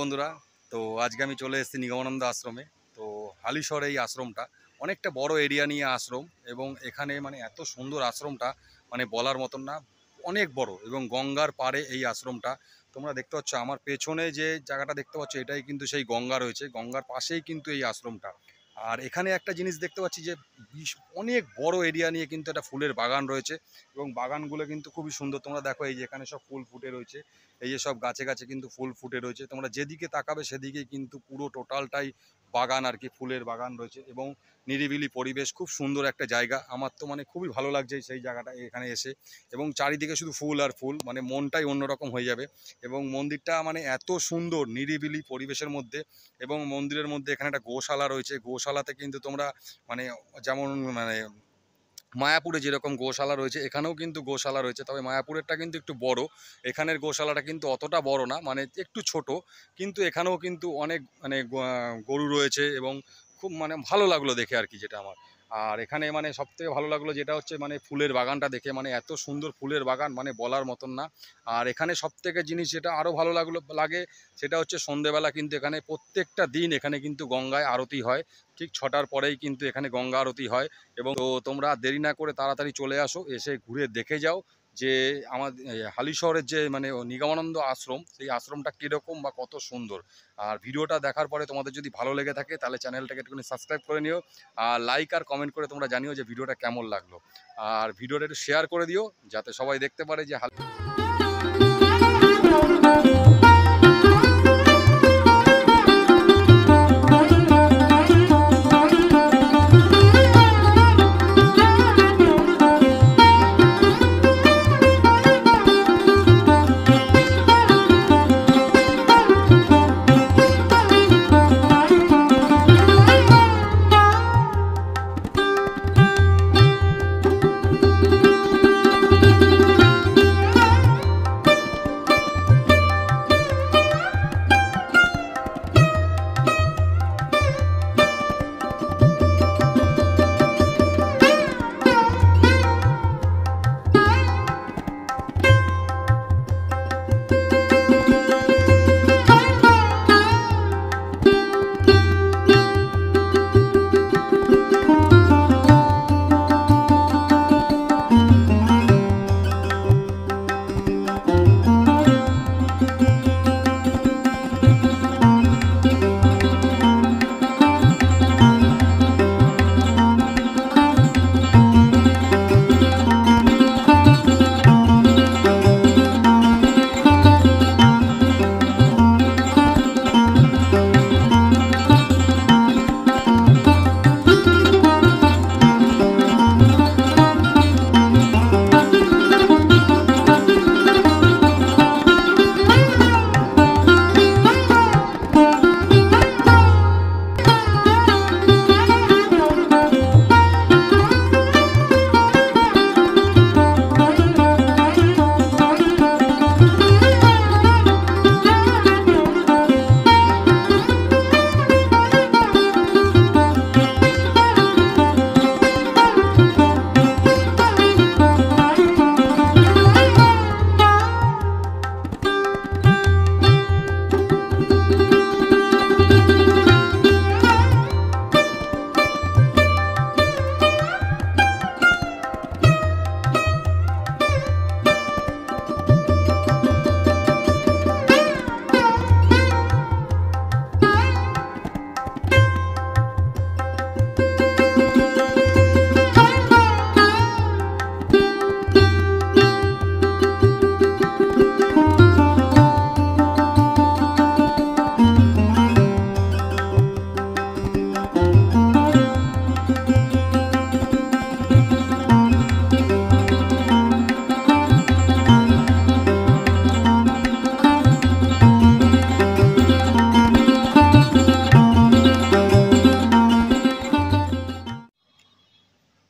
বন্ধুরা, তো আজকে আমি চলে এসেছি নিগমানন্দ আশ্রমে। তো হালিশহর এই আশ্রমটা অনেকটা বড় এরিয়া নিয়ে আশ্রম, এবং এখানে মানে এত সুন্দর আশ্রমটা মানে বলার মতন না, অনেক বড়। এবং গঙ্গার পাড়ে এই আশ্রমটা তোমরা দেখতে পাচ্ছ। আমার পেছনে যে জায়গাটা দেখতে পাচ্ছ এটাই কিন্তু সেই গঙ্গা রয়েছে, গঙ্গার পাশেই কিন্তু এই আশ্রমটা। আর এখানে একটা জিনিস দেখতে পাচ্ছি যে অনেক বড় এরিয়া নিয়ে কিন্তু একটা ফুলের বাগান রয়েছে, এবং বাগানগুলো কিন্তু খুবই সুন্দর। তোমরা দেখো এই যে এখানে সব ফুল ফুটে রয়েছে, এই যে সব গাছে গাছে কিন্তু ফুল ফুটে রয়েছে। তোমরা যেদিকে তাকাবে সেদিকেই কিন্তু পুরো টোটালটাই বাগান আর কি, ফুলের বাগান রয়েছে। এবং নিরিবিলি পরিবেশ, খুব সুন্দর একটা জায়গা। আমার তো মানে খুবই ভালো লাগছে সেই জায়গাটা এখানে এসে। এবং চারিদিকে শুধু ফুল আর ফুল, মানে মনটাই অন্যরকম হয়ে যাবে। এবং মন্দিরটা মানে এত সুন্দর নিরিবিলি পরিবেশের মধ্যে। এবং মন্দিরের মধ্যে এখানে একটা গোশালা রয়েছে, গোশালাতে কিন্তু তোমরা মানে যেমন মানে মায়াপুরে যেরকম গোশালা রয়েছে এখানেও কিন্তু গোশালা রয়েছে, তবে মায়াপুরেরটা কিন্তু একটু বড়। এখানের গোশালাটা কিন্তু অতটা বড় না, মানে একটু ছোট। কিন্তু এখানেও কিন্তু অনেক মানে গরু রয়েছে, এবং খুব মানে ভালো লাগলো দেখে আর কি, যেটা আমার। আর এখানে মানে সবথেকে ভালো লাগলো যেটা হচ্ছে মানে ফুলের বাগানটা দেখে, মানে এত সুন্দর ফুলের বাগান মানে বলার মতন না। আর এখানে সবথেকে জিনিস যেটা আরও ভালো লাগে সেটা হচ্ছে সন্ধেবেলা কিন্তু এখানে প্রত্যেকটা দিন এখানে কিন্তু গঙ্গায় আরতি হয়। ঠিক 6টার পরেই কিন্তু এখানে গঙ্গা আরতি হয়। এবং তো তোমরা দেরি না করে তাড়াতাড়ি চলে আসো, এসে ঘুরে দেখে যাও যে আমাদের হালিশহরের যে মানে নিগমানন্দ আশ্রম, সেই আশ্রমটা কীরকম বা কত সুন্দর। আর ভিডিওটা দেখার পরে তোমাদের যদি ভালো লেগে থাকে তাহলে চ্যানেলটাকে একটুখানি সাবস্ক্রাইব করে নিও, আর লাইক আর কমেন্ট করে তোমরা জানিও যে ভিডিওটা কেমন লাগলো। আর ভিডিওটা একটু শেয়ার করে দিও যাতে সবাই দেখতে পারে যে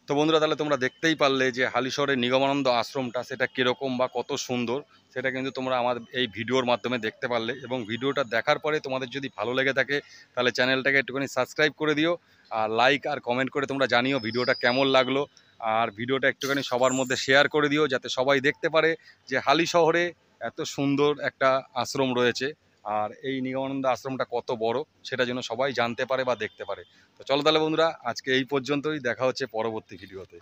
তো বন্ধুরা, তাহলে তোমরা দেখতেই পারলে যে হালিশহরের নিগমানন্দ আশ্রমটা সেটা কীরকম বা কত সুন্দর, সেটা কিন্তু তোমরা আমার এই ভিডিওর মাধ্যমে দেখতে পারলে। এবং ভিডিওটা দেখার পরে তোমাদের যদি ভালো লেগে থাকে তাহলে চ্যানেলটাকে একটুখানি সাবস্ক্রাইব করে দিও, আর লাইক আর কমেন্ট করে তোমরা জানিও ভিডিওটা কেমন লাগলো। আর ভিডিওটা একটুখানি সবার মধ্যে শেয়ার করে দিও যাতে সবাই দেখতে পারে যে হালিশহরে এত সুন্দর একটা আশ্রম রয়েছে। আর এই নিগমানন্দ আশ্রমটা কত বড় সেটা যেন সবাই জানতে পারে বা দেখতে পারে। তো চলো তাহলে বন্ধুরা, আজকে এই পর্যন্তই, দেখা হচ্ছে পরবর্তী ভিডিওতে।